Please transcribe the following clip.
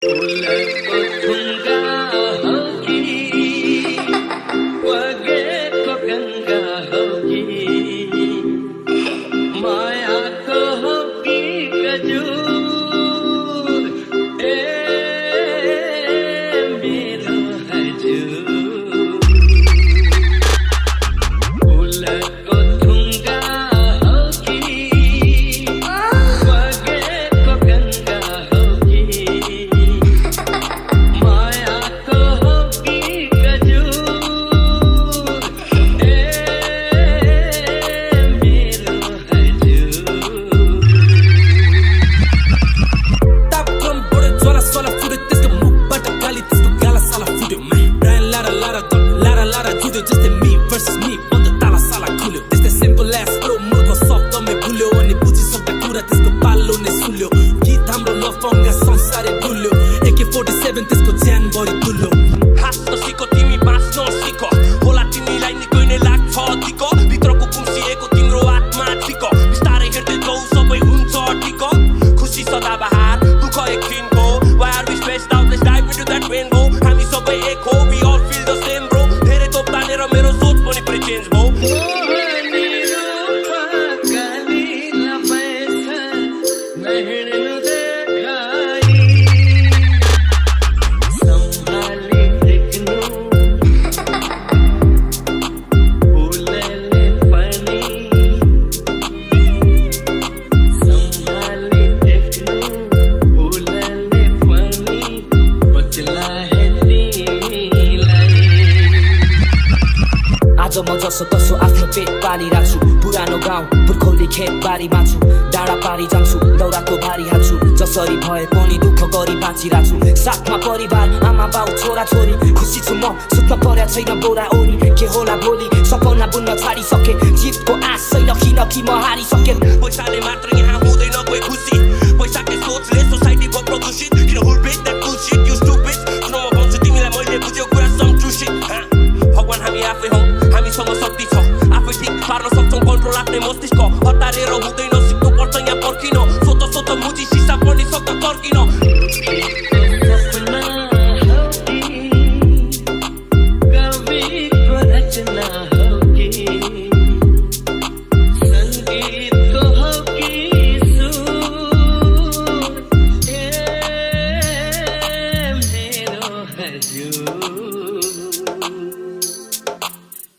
फुलको थुङ्गा हौ कि बगेको गङ्गा हौ कि मायाको हौ कि गजुर ए मेरो हजुर फुलको थुङ्गा हौ कि बगेको गङ्गा हौ कि मायाको हौ कि गजुर ए मेरो हजुर तापक्रम बढ्यो ज्वाला सला फुट्यो त्यसको मुखबाट गाली त्यसको गाला साला फुट्यो ब्रान्ड लारा लारा त लारा लारा जुट्यो जस्तै मी भर्सेस मी अन्त ताला साला खुल्यो त्यस्तै सिम्पल एस फ्लो मुर्ख शब्दमै भुल्यो अनि बुझिसक्दा कुरा त्यसको पालो नै सुल्यो गीत हाम्रो लफङ्गा संसारै डुल्यो AK-47 त्यसको ज्यान बढी तुल्यो हाँस्न सिक तिमी बाँच्न सिक होला तिमीलाई निकै नै लाग्छ टिक भित्रको कुम्सिएको तिम्रो आत्मा टिक बिस्तारै हेर्दै जाऊ सबै हुन्छ टिक खुसी सदाबहार दुःख एकछिनको Why are we stressed out? Let's dive into that rainbow हामी सबै एक हो We all feel the same bro धेरै तोप तानेर मेरो सोच पनि पुरै चेन्ज भयो मोहनी रूपा कालीला पैसा नहिँड्नु देखाई सम्हाली देख्नु फुलले पनि सम्हाली देख्नु फुलले पनि बच्लाहे तिमीलाई आज म जसो तसो आफ्नो पेट पालिरहेको छु पुरानो गाउँ पुर्खौली खेत बारीमा छु डाँडा पारी जान्छु दौराको भारी हाल्छु जसरी भए पनि दुःख गरी बाँचिरहेको छु साथमा परिवार आमा बाउ छोरा छोरी खुसी छु म सुत्न पर्या छैन बोरा ओरी के होला भोलि सपना बुन्न छाडिसके जितको आश छैन किनकि म हारिसके पैसाले मात्र यहाँ